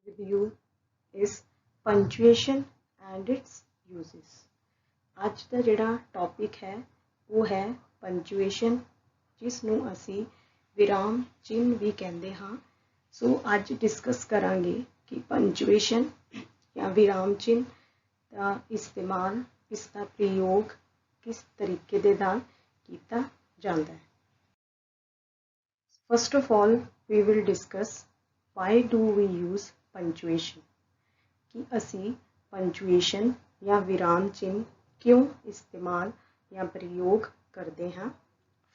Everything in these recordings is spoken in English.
with you is punctuation and its uses। ਅੱਜ ਦਾ ਜਿਹੜਾ topic ਹੈ ਉਹ ਹੈ ਪੰਚੁਏਸ਼ਨ, ਜਿਸ ਨੂੰ ਅਸੀਂ ਵਿਰਾਮ ਚਿੰਨ੍ਹ ਵੀ ਕਹਿੰਦੇ ਹਾਂ। ਸੋ ਅੱਜ ਡਿਸਕਸ ਕਰਾਂਗੇ ਕਿ ਪੰਚੁਏਸ਼ਨ ਜਾਂ ਵਿਰਾਮ ਚਿੰਨ੍ਹ ਦਾ ਇਸਤੇਮਾਲ, ਇਸ ਦਾ ਪ੍ਰਯੋਗ ਕਿਸ ਤਰੀਕੇ ਦੇ ਨਾਲ ਕੀਤਾ ਜਾਂਦਾ ਹੈ। First of all, we will discuss why do we use punctuation, कि ਅਸੀਂ punctuation या विराम चिन्ह क्यों इस्तेमाल या प्रयोग करते हैं।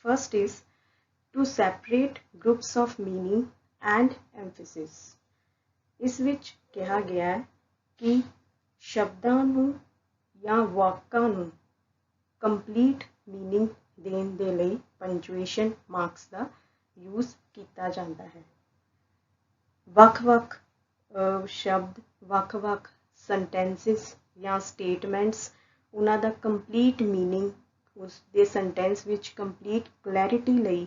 First is to separate groups of meaning and emphasis। इस विच कहा गया है कि शब्दां नूं या वाकां नूं कंप्लीट मीनिंग देण दे लई पंचुएशन मार्क्स का यूज़ किया जाता है। ਵੱਖ-ਵੱਖ शब्द, ਵੱਖ-ਵੱਖ सेंटेंसिस या स्टेटमेंट्स, उन्हां दा कंप्लीट मीनिंग उस दे सेंटेंस विच कंप्लीट क्लैरिटी लई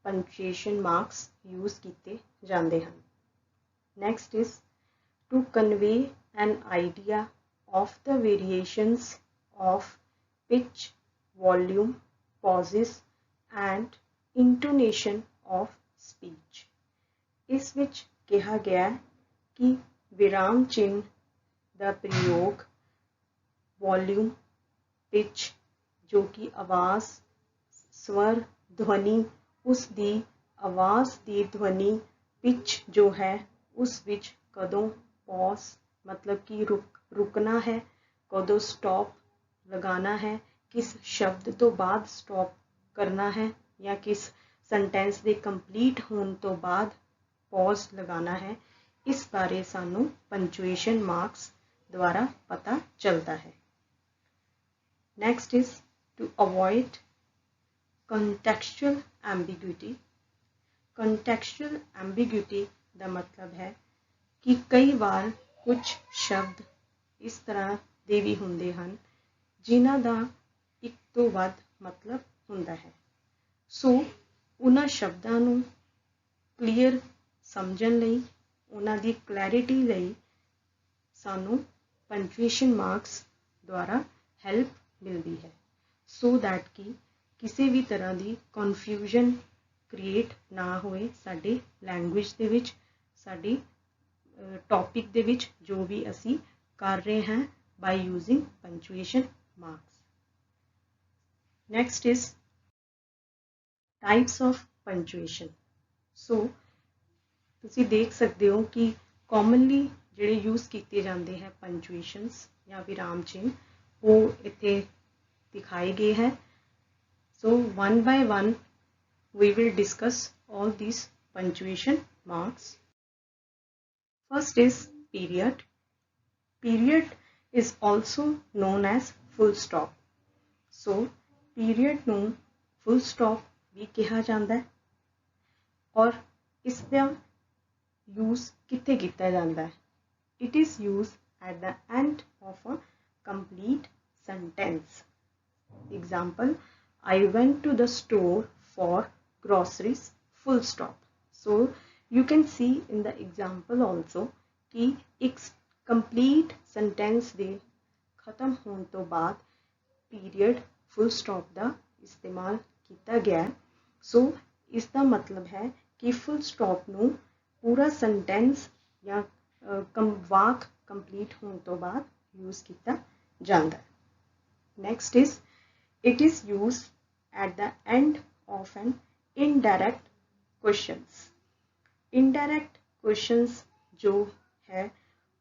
पंचुएशन मार्क्स यूज़ किए जाते हैं। Next is to convey an idea of the variations of pitch, volume, pauses and intonation of speech. इस विच कहा गया है कि विराम चिन्ह का प्रयोग वॉल्यूम, पिच जो कि आवाज़, स्वर, ध्वनि, उसकी आवाज़ की ध्वनि, पिच जो है उस विच कदों पॉज मतलब कि रुकना है, कदों स्टॉप लगाना है, किस शब्द तो बाद स्टॉप करना है या किस सेंटेंस के कंप्लीट होने तो बाद पॉज लगाना है, इस बारे सानू पंचुएशन मार्क्स द्वारा पता चलता है। Next is to avoid contextual ambiguity. Contextual ambiguity का मतलब है कि कई बार कुछ शब्द इस तरह के भी होंदे हन जिन्हां दा एक तो वध मतलब हुंदा है। सो उन्हां शब्दां नूं क्लीयर समझण लई, उन्हां दी क्लैरिटी लई सानू पंचुएशन मार्क्स द्वारा हैल्प मिलती है, सो दैट कि किसी भी तरह की कन्फ्यूजन क्रिएट ना होए साडी लैंग्वेज दे विच, साडी टॉपिक दे विच जो भी असी कर रहे हैं by using punctuation marks. Next is types of punctuation. So तुसी देख सकते हो कि कॉमनली जिहड़े यूज़ किए जाते हैं पंचुएशनस या विराम चिन्ह वो इत्थे दिखाए गए हैं। So one by one we will discuss all these punctuation marks। First is period। Period is also known as full stop। So period नूं full stop भी कहा जाता है और इसका यूज़ कित्थे किया जाता है। It is used at the end of a complete sentence। Example, I went to the store for groceries, full stop। So you can see in the example also कि एक complete sentence दे खत्म होने तो बाद period full stop का इस्तेमाल किया गया है। सो इसका मतलब है कि full stop नूं पूरा sentence या वाक कंप्लीट होने तो बाद यूज़ किया जाता है। Next is it is used at the end of an indirect questions. Indirect questions जो है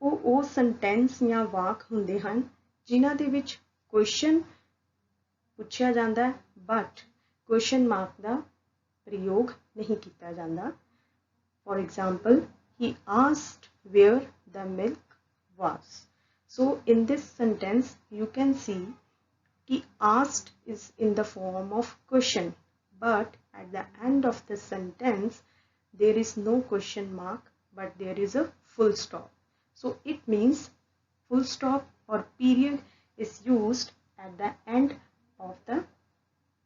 वो सेंटेंस या वाक होंदे हन जिन्हां दे विच क्वेश्चन पूछा जाता है बट क्वेश्चन मार्क का प्रयोग नहीं किया जाता। For example, he asked where the milk was। So in this sentence you can see कि asked is in the form of question, but at the end of the sentence there is no question mark but there is a full stop। So it means full stop or period is used at the end of the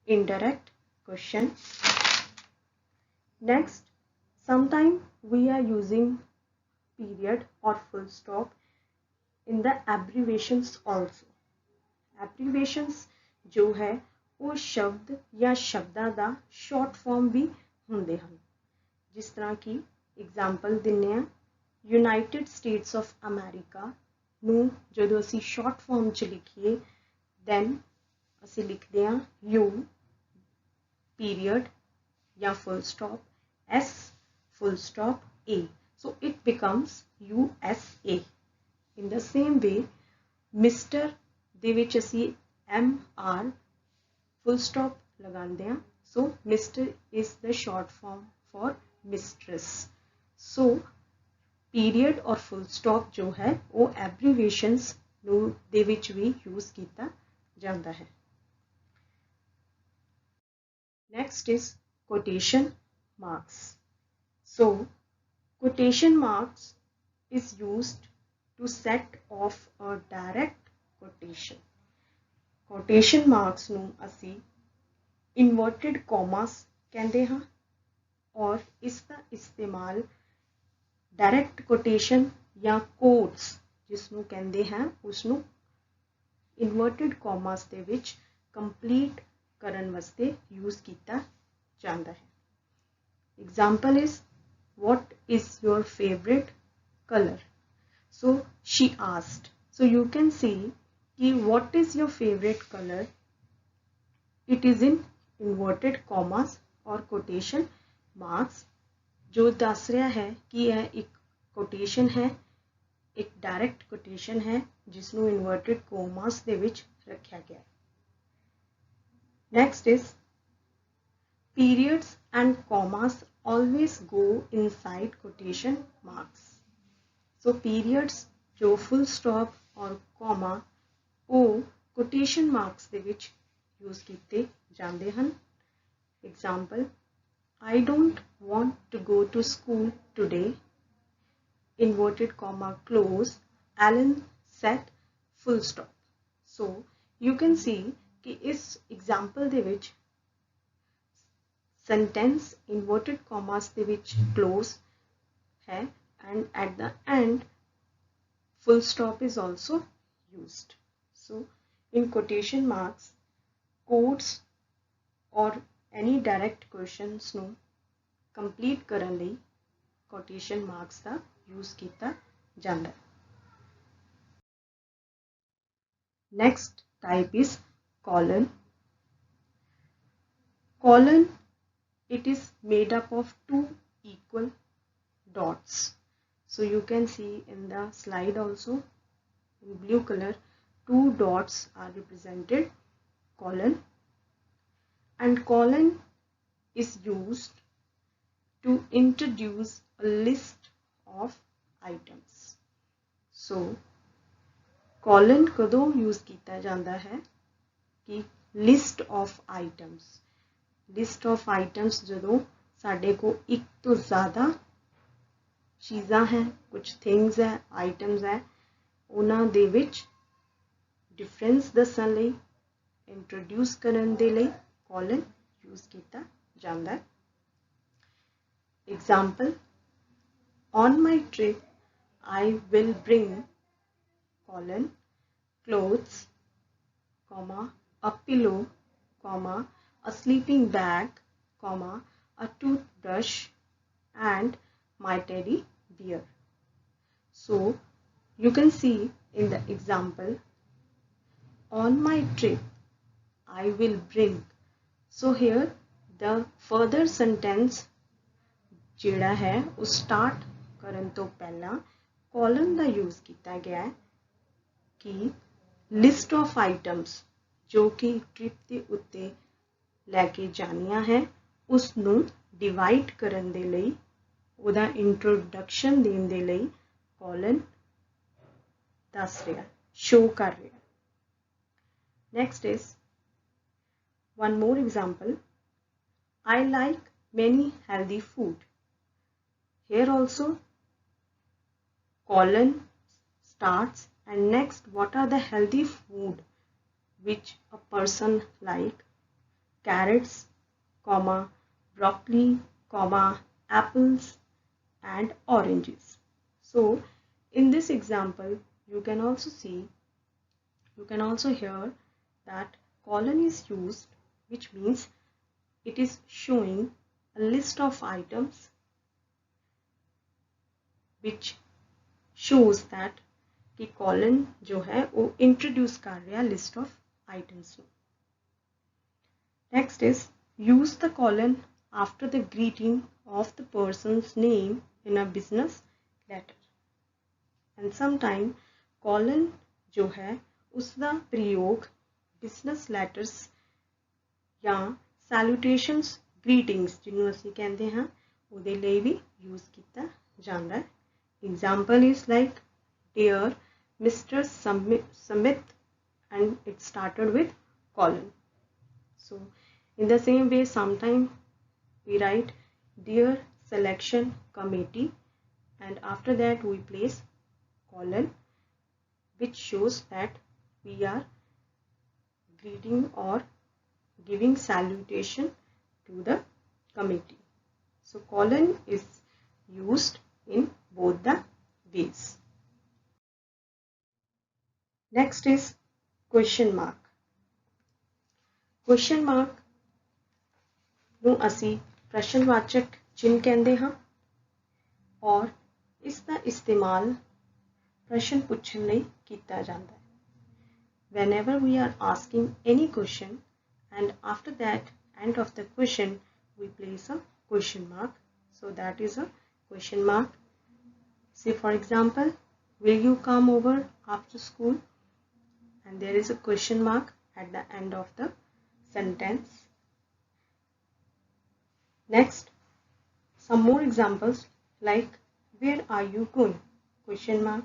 indirect question। Next, sometimes we are using period or full stop in the abbreviations also. Abbreviations जो है वो शब्द या शब्दां दा short form भी ਹੁੰਦੇ ਹਨ, जिस तरह की एग्जाम्पल दिन्ने आ यूनाइटेड स्टेट्स ऑफ अमेरिका ਨੂੰ ਜਦੋਂ ਅਸੀਂ ਸ਼ਾਰਟ ਫਾਰਮ ਚ ਲਿਖੀਏ then ਅਸੀਂ ਲਿਖਦੇ ਹਾਂ U period या full stop S full stop A, so it becomes USA. In the same way Mr ਦੇ ਵਿੱਚ ਅਸੀਂ MR full stop लगाते हैं, so Mr is the short form for mistress. So period और फुल स्टॉप जो है वो एब्रीवेशंस ਦੇ ਵਿੱਚ ਵੀ यूज ਕੀਤਾ ਜਾਂਦਾ है. Next is quotation marks. So quotation marks is used to set off a direct quotation. Quotation marks ਨੂੰ ਅਸੀਂ inverted commas ਕਹਿੰਦੇ ਹਾਂ और इसका इस्तेमाल डायरेक्ट कोटेशन या कोट्स जिसनों कहते हैं उसनों इन्वर्टेड कॉमास दे विच कंप्लीट करन वास्ते यूज किया जाता है. Example is what is your favourite colour. So she asked, so you can see कि what is your favourite colour it is in inverted commas और कोटेशन मार्क्स जो दस रहा है कि यह एक कोटेशन है, एक डायरेक्ट कोटेशन है जिसनों इन्वर्टेड कॉमास दे विच रखा गया. Next is periods and commas always go inside quotation marks. So periods जो फुल स्टॉप और कॉमा वो कोटेशन मार्क्स दे विच यूज किए जाते हैं. Example I don't want to go to school today. Inverted comma close. Alan said full stop. So you can see कि इस example दे विच sentence inverted commas दे विच close है and at the end full stop is also used. So in quotation marks, quotes or any direct questions ਨੂੰ complete करन लई quotation marks का use किया जाता है. Next type is colon. Colon it is made up of two equal dots. So you can see in the slide also in blue color two dots are represented colon, and colon is used to introduce a list of items. So colon कदों use किया जाता है कि list of items. list of items जदों साडे को एक तो ज़्यादा चीज़ां हैं, कुछ things है, items है, उन्हां दे विच difference दसन लई introduce करन दे लई colon यूज किया जाता है. Example, on my trip I will bring colon clothes, comma a pillow, comma a sleeping bag, comma a toothbrush and my teddy bear. So you can see in the example, on my trip I will bring. So here the further sentence जिहड़ा है उस start करन तो पहला colon का use किया गया है कि लिस्ट ऑफ आइटम्स जो कि ट्रिप के उत्ते लैके जानियां है उसनू डिवाइड करन दे लई उहदा इंट्रोडक्शन देन दे लई कॉलन दस रहा, शो कर रहा. Next is one more example, I like many healthy food. Here also colon starts and next what are the healthy food which a person like? Carrots, comma, broccoli, comma, apples and oranges. So in this example you can also hear that colon is used, which means it is showing a list of items, which shows that कि colon जो है वो introduce कर रहा है list of items में. Next is use the colon after the greeting of the person's name in a business letter. And sometime colon जो है उसका प्रयोग business letters या salutations greetings जिन्हों ਅਸੀਂ ਕਹਿੰਦੇ ਹਾਂ ਉਹਦੇ ਲਈ ਵੀ use ਕੀਤਾ ਜਾਂਦਾ ਹੈ. Example is like dear Mr. Smith, and it started with colon. So in the same way sometime we write dear selection committee, and after that we place colon, which shows that we are greeting or giving salutation to the committee. So colon is used in both the ways. Next is question mark. Question mark ਨੂੰ ਅਸੀਂ ਪ੍ਰਸ਼ਨਵਾਚਕ ਚਿੰਨ੍ਹ ਕਹਿੰਦੇ ਹਾਂ ਔਰ ਇਸ ਦਾ ਇਸਤੇਮਾਲ ਪ੍ਰਸ਼ਨ ਪੁੱਛਣ ਲਈ ਕੀਤਾ ਜਾਂਦਾ ਹੈ. Whenever we are asking any question and after that end of the question we place a question mark, so that is a question mark. Say for example, will you come over after school? And there is a question mark at the end of the sentence. Next, some more examples like where are you going? Question mark.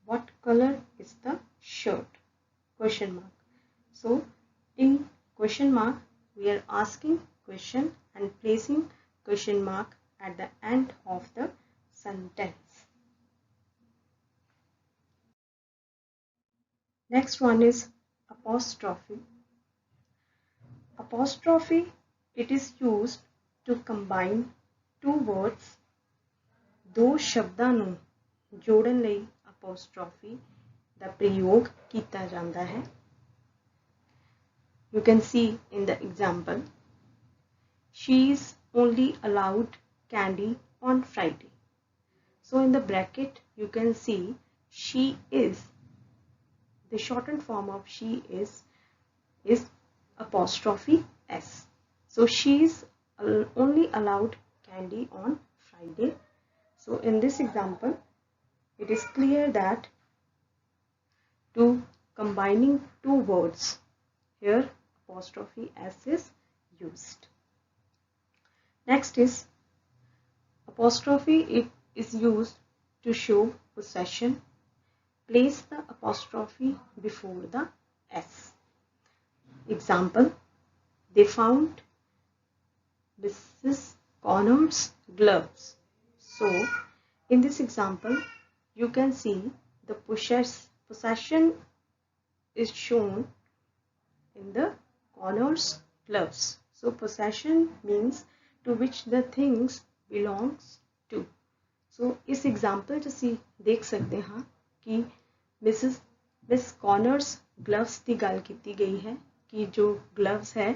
What color is the shirt? Question mark. So in question mark we are asking question and placing question mark at the end of the sentence. Next one is apostrophe. Apostrophe, it is used to combine two words. ਦੋ ਸ਼ਬਦਾਂ ਨੂੰ ਜੋੜਨ ਲਈ apostrophe ਦਾ ਪ੍ਰਯੋਗ ਕੀਤਾ ਜਾਂਦਾ ਹੈ. You can see in the example, she is only allowed candy on Friday. So in the bracket you can see she is, the shortened form of she is apostrophe s. So she is only allowed candy on Friday. So in this example it is clear that to combining two words, here apostrophe s is used. Next is apostrophe, it is used to show possession. Place the apostrophe before the s. Example, they found Mrs. Connor's gloves. So in this example you can see the possession is shown in the Connor's gloves. So possession means to which the things belongs to. So इस example च ਅਸੀਂ देख सकते हैं कि miss corners gloves की गल की गई है कि जो ग्लव्स है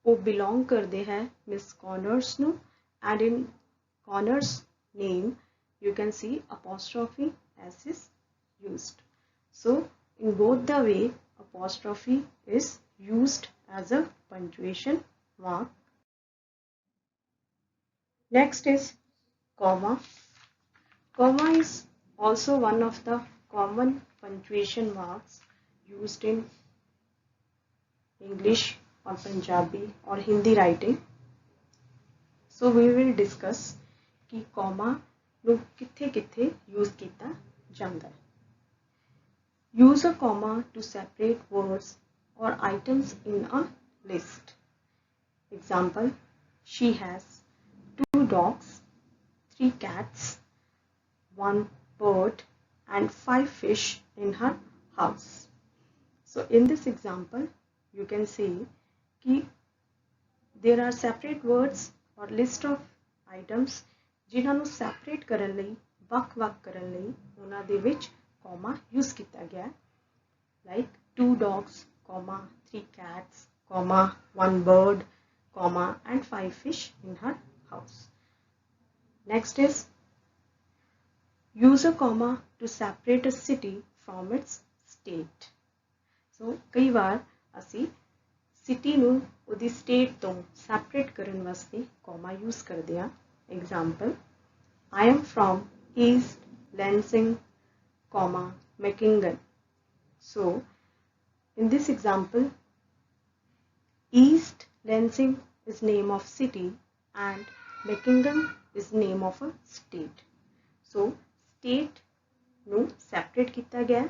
वो बिलोंग करते हैं मिस कॉनर्स नू, and in corners name you can see apostrophe s is used. So in both the way apostrophe is used as a punctuation mark. Next is comma. Comma is also one of the common punctuation marks used in English or Punjabi or Hindi writing. So we will discuss कि comma ਨੂੰ ਕਿੱਥੇ ਕਿੱਥੇ use ਕੀਤਾ ਜਾਂਦਾ ਹੈ. Use a comma to separate words or items in a list. Example, she has 2 dogs, 3 cats, 1 bird and 5 fish in her house. So in this example you can see कि there are separate words or list of items जिन्हां नूं separate करन लई ਵੱਖ-ਵੱਖ ਕਰਨ ਲਈ ਉਹਨਾਂ ਦੇ ਵਿੱਚ comma use ਕੀਤਾ ਗਿਆ ਹੈ, like 2 dogs, comma 3 cats, comma 1 bird, comma and 5 fish in her house. Next is use a comma to separate a city from its state. So ਕਈ ਵਾਰ ਅਸੀਂ ਸਿਟੀ ਨੂੰ ਉਹਦੀ ਸਟੇਟ ਤੋਂ ਸੈਪਰੇਟ ਕਰਨ ਵਾਸਤੇ comma use ਕਰਦੇ ਹਾਂ. Example, I am from East Lansing, comma Mackinnon. So in this example, East Lansing is name of city and Mackinnon is name of a state. So state ਨੂੰ separate ਕੀਤਾ ਗਿਆ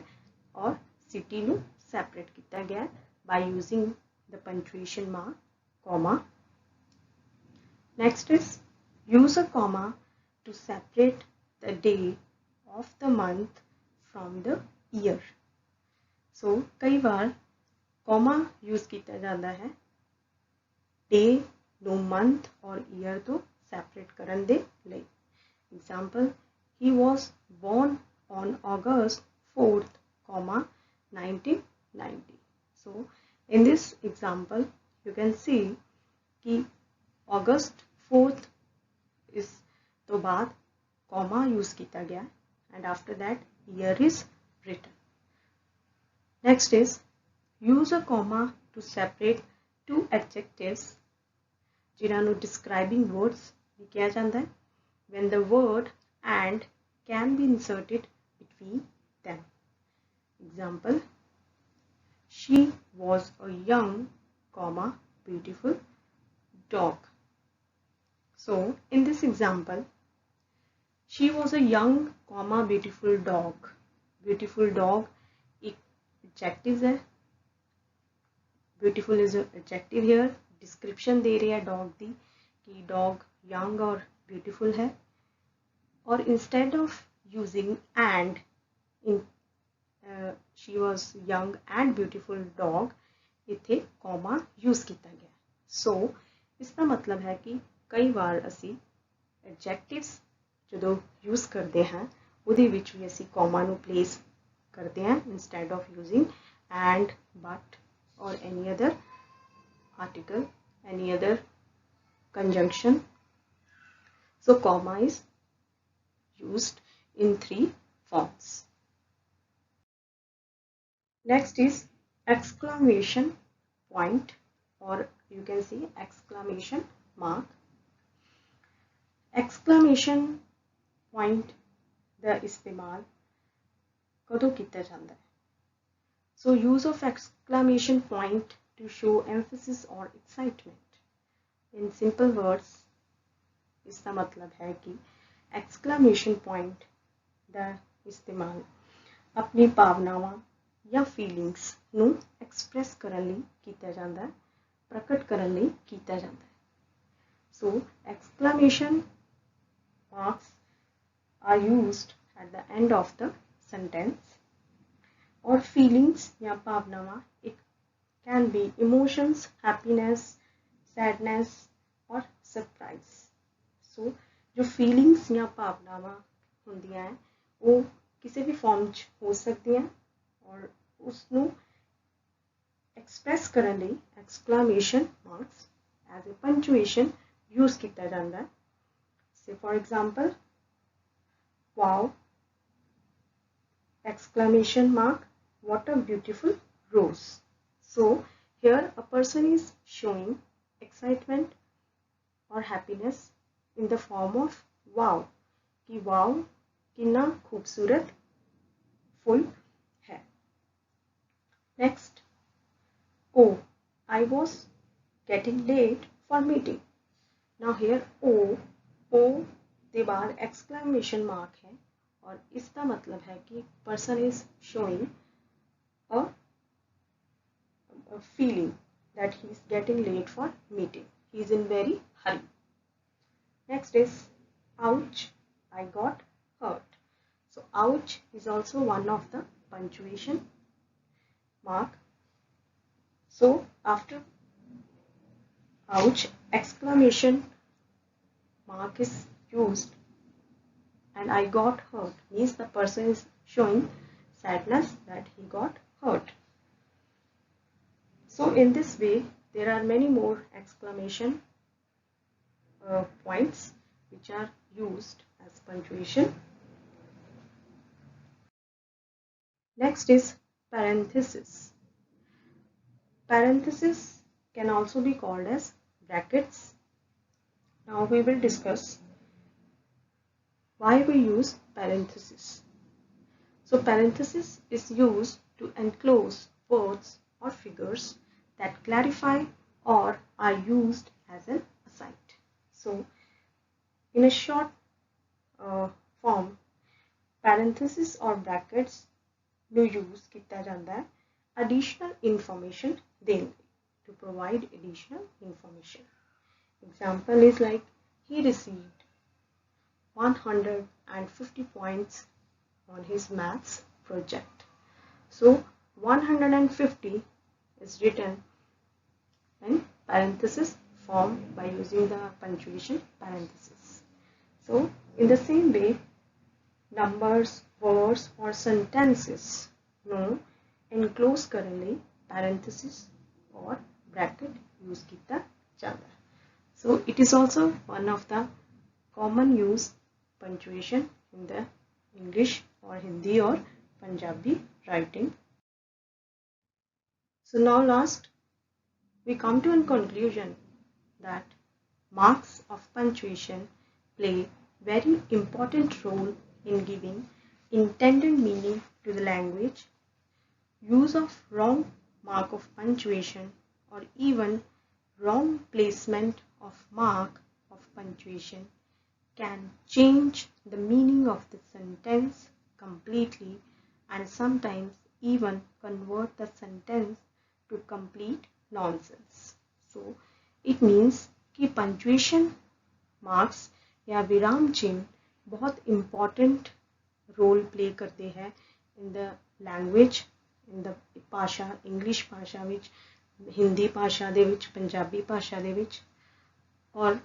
और city ਨੂੰ separate ਕੀਤਾ ਗਿਆ by using the punctuation mark comma. Next is use a comma to separate the day of the month from the year. So कई बार comma use ਕੀਤਾ ਜਾਂਦਾ है day ਨੂੰ month और year ਤੋਂ separate ਕਰਨ ਦੇ ਲਈ. Example, he was born on August 4th, comma 1990. So in this example you can see कि August 4th is तो बाद comma use किया गया and after that year is written. Next is use a comma to separate two adjectives जिन्हां नूं describing words भी किया जाता है when the word and can be inserted between them. Example, she was a young, comma beautiful dog. So in this example, she was a young, comma beautiful dog. Beautiful dog एक adjective है. Beautiful is an adjective here. Description दे रही है dog दी कि dog young और beautiful है. और instead of using and in she was young and beautiful dog इत्थे comma use किया गया. So इसका मतलब है कि कई बार असी adjectives जो use करते हैं उहदे विच भी असी comma नूं place करते हैं instead of using and, but or any other article, any other conjunction. So comma is used in 3 forms. Next is exclamation point, or you can see exclamation mark. Exclamation point ਦਾ इस्तेमाल कदों किया जाता है? So use of exclamation point to show emphasis or excitement. In simple words, इसका मतलब है कि exclamation point ਦਾ इस्तेमाल अपनी भावनावां या फीलिंग्स नूं एक्सप्रैस करन लई कीता जांदा है, प्रकट करन लई कीता जांदा है. So exclamation marks are used at the end of the sentence. और feelings या भावनावां it can be emotions, happiness, sadness और surprise. So जो feelings या भावनावां हुंदियां हैं वो किसी भी फॉर्म च हो सकती हैं और उसनूं एक्सप्रैस करने लई exclamation marks as a punctuation use किया जाता है. Say for example, wow, exclamation mark, what a beautiful rose. So here a person is showing excitement or happiness in the form of wow, कि wow कितना खूबसूरत फूल है. Next, oh, I was getting late for meeting. Now here O के बाद exclamation mark है और इसका मतलब है कि person is showing a feeling that he is getting late for meeting. He is in very hurry. Next is ouch, I got hurt. So ouch is also one of the punctuation mark. So after ouch, exclamation mark is used and I got hurt means the person is showing sadness that he got hurt. So in this way, there are many more exclamation points which are used as punctuation. Next is parenthesis. Parenthesis can also be called as brackets. Now we will discuss why we use parenthesis. So parenthesis is used to enclose words or figures that clarify or are used as an aside. So in a short form, parenthesis or brackets ਨੂੰ use ਕੀਤਾ ਜਾਂਦਾ ਹੈ additional information ਦੇਣ ਲਈ, to provide additional information. Example is like he received 150 points on his maths project. So 150 is written in parenthesis form by using the punctuation parenthesis. So in the same way, numbers, words or sentences ਨੂੰ enclose ਕਰਨ ਲਈ parenthesis or bracket use ਕੀਤਾ ਜਾਂਦਾ ਹੈ. So it is also one of the common use punctuation in the English or Hindi or Punjabi writing. So now last, we come to a conclusion that marks of punctuation play very important role in giving intended meaning to the language. Use of wrong mark of punctuation or even wrong placement of mark of punctuation can change the meaning of the sentence completely and sometimes even convert the sentence to complete nonsense. So it means कि punctuation marks या विराम चिन्ह बहुत important role play करते हैं in the language, in the ਭਾਸ਼ਾ, English ਭਾਸ਼ਾ ਵਿੱਚ, ਹਿੰਦੀ ਭਾਸ਼ਾ ਦੇ ਵਿੱਚ, ਪੰਜਾਬੀ ਭਾਸ਼ਾ ਦੇ ਵਿੱਚ, ਔਰ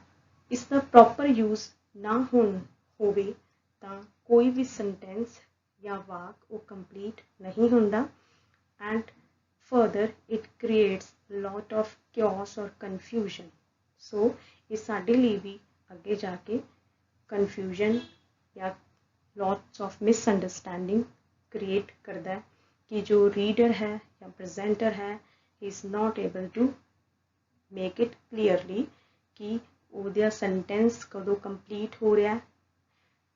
ਇਸ ਦਾ proper use ਨਾ ਹੋਵੇ ਤਾਂ ਕੋਈ ਵੀ sentence ਜਾਂ ਵਾਕ ਉਹ complete ਨਹੀਂ ਹੁੰਦਾ, and further it creates a lot of chaos or confusion. So ਇਹ ਸਾਡੇ ਲਈ ਵੀ ਅੱਗੇ ਜਾ ਕੇ confusion या lots of misunderstanding create करता है कि जो reader है या presenter है is not able to make it clearly कि ਉਹਦਾ sentence कदों complete हो रहा है.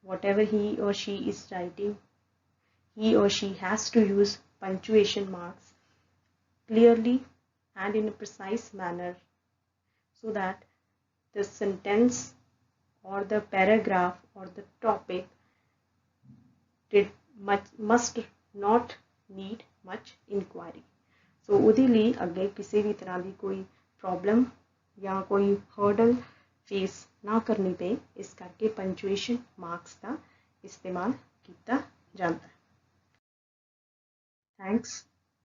Whatever he or she is writing, he or she has to use punctuation marks clearly and in a precise manner so that the sentence or the paragraph or the topic must not need much inquiry. So ਉਹਦੇ ਲਈ ਅੱਗੇ ਕਿਸੇ ਵੀ ਤਰ੍ਹਾਂ ਦੀ ਕੋਈ problem ਜਾਂ ਕੋਈ hurdle face ਨਾ ਕਰਨੀ ਪਏ, ਇਸ ਕਰਕੇ punctuation marks ਦਾ ਇਸਤੇਮਾਲ ਕੀਤਾ ਜਾਂਦਾ ਹੈ. Thanks.